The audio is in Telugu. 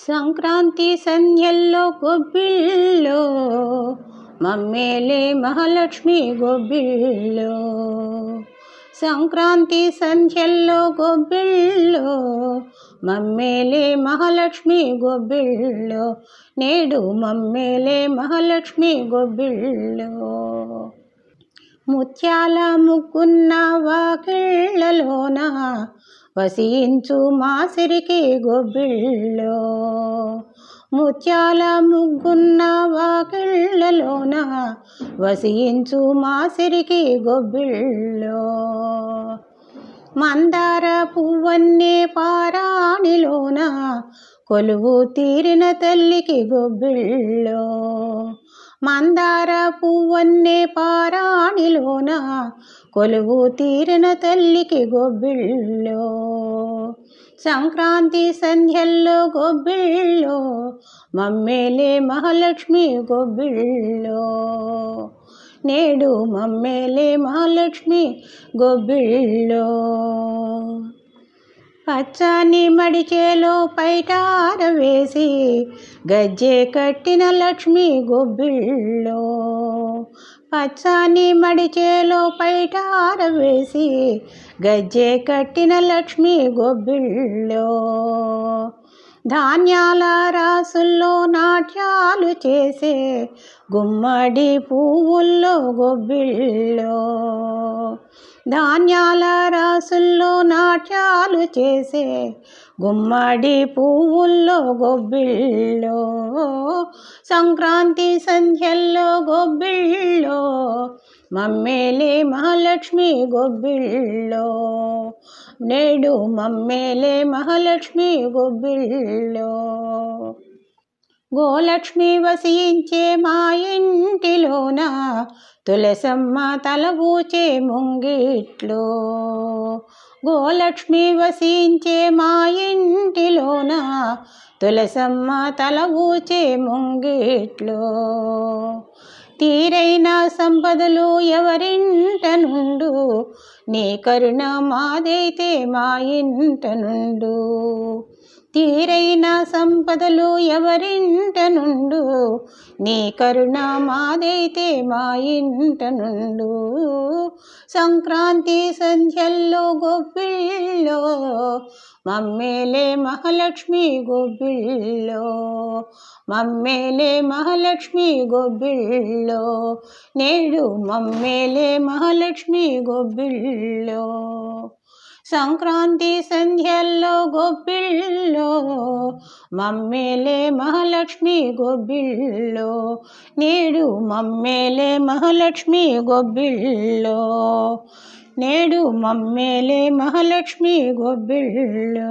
సంక్రాంతి సంధ్యల్లో గొబ్బిళ్ళో మమ్మేలే మహాలక్ష్మి గొబ్బిళ్ళో. సంక్రాంతి సంధ్యల్లో గొబ్బిళ్ళో మమ్మేలే మహాలక్ష్మి గొబ్బిళ్ళో. నేడు మమ్మేలే మహాలక్ష్మి గొబ్బిళ్ళో. ముత్యాల ముగ్గున్న వాకిళ్ళలోన వసించు మా సిరికి గొబ్బిళ్ళో. ముత్యాల ముగ్గున్న వాకిళ్ళలోన వసించు మా సిరికి గొబ్బిళ్ళో. మందార పువ్వన్నే పారాణిలోన కొలువు తీరిన తల్లికి గొబ్బిళ్ళో. మందార పువ్వన్నే పారాణిలోన కొలువు తీరిన తల్లికి గొబ్బిళ్ళో. సంక్రాంతి సంధ్యల్లో గొబ్బిళ్ళో మమ్మేలే మహాలక్ష్మి గొబ్బిళ్ళో. నేడు మమ్మేలే మహాలక్ష్మి గొబ్బిళ్ళో. పచ్చని మడిచేలో పైటార వేసి గజ్జె కట్టిన లక్ష్మి గొబ్బిళ్ళో. పచ్చని మడిచేలో పైటార వేసి గజ్జె కట్టిన లక్ష్మి గొబ్బిళ్ళో. ధాన్యాల రాసుల్లో నాట్యాలు చేసే గుమ్మడి పువ్వుల్లో గొబ్బిళ్ళో. ధాన్యాల రాసుల్లో నాట్యాలు చేసే గుమ్మడి పువ్వుల్లో గొబ్బిళ్ళో. సంక్రాంతి సంధ్యల్లో గొబ్బిళ్ళో మమ్మేలే మహాలక్ష్మి గొబ్బిళ్ళో. నేడు మమ్మేలే మహాలక్ష్మి గొబ్బిళ్ళో. గోలక్ష్మి వసించే మా ఇంటిలోన తులసమ్మ తలబూచే ముంగిట్లో. గోలక్ష్మి వసించే మా ఇంటిలోన తులసమ్మ తలబూచే ముంగిట్లో. తీరైన సంపదలు ఎవరింట నుండు నీ కరుణ మాదైతే మా ఇంట నుండు. తీరైన సంపదలు ఎవరింట నుండు నీ కరుణ మాదైతే మా ఇంట నుండు. సంక్రాంతి సంధ్యల్లో గొబ్బిళ్ళో మమ్మేలే మహాలక్ష్మి గొబ్బిళ్ళో. మమ్మేలే మహాలక్ష్మి గొబ్బిళ్ళో. నేడు మమ్మేలే మహాలక్ష్మి గొబ్బిళ్ళో. సంక్రాంతి సంధ్యల్లో గొబ్బిళ్ళో మమ్మేలే మహాలక్ష్మి గొబ్బిళ్ళో. నేడు మమ్మేలే మహాలక్ష్మి గొబ్బిళ్ళో. నేడు మమ్మేలే మహాలక్ష్మి గొబ్బిళ్ళో.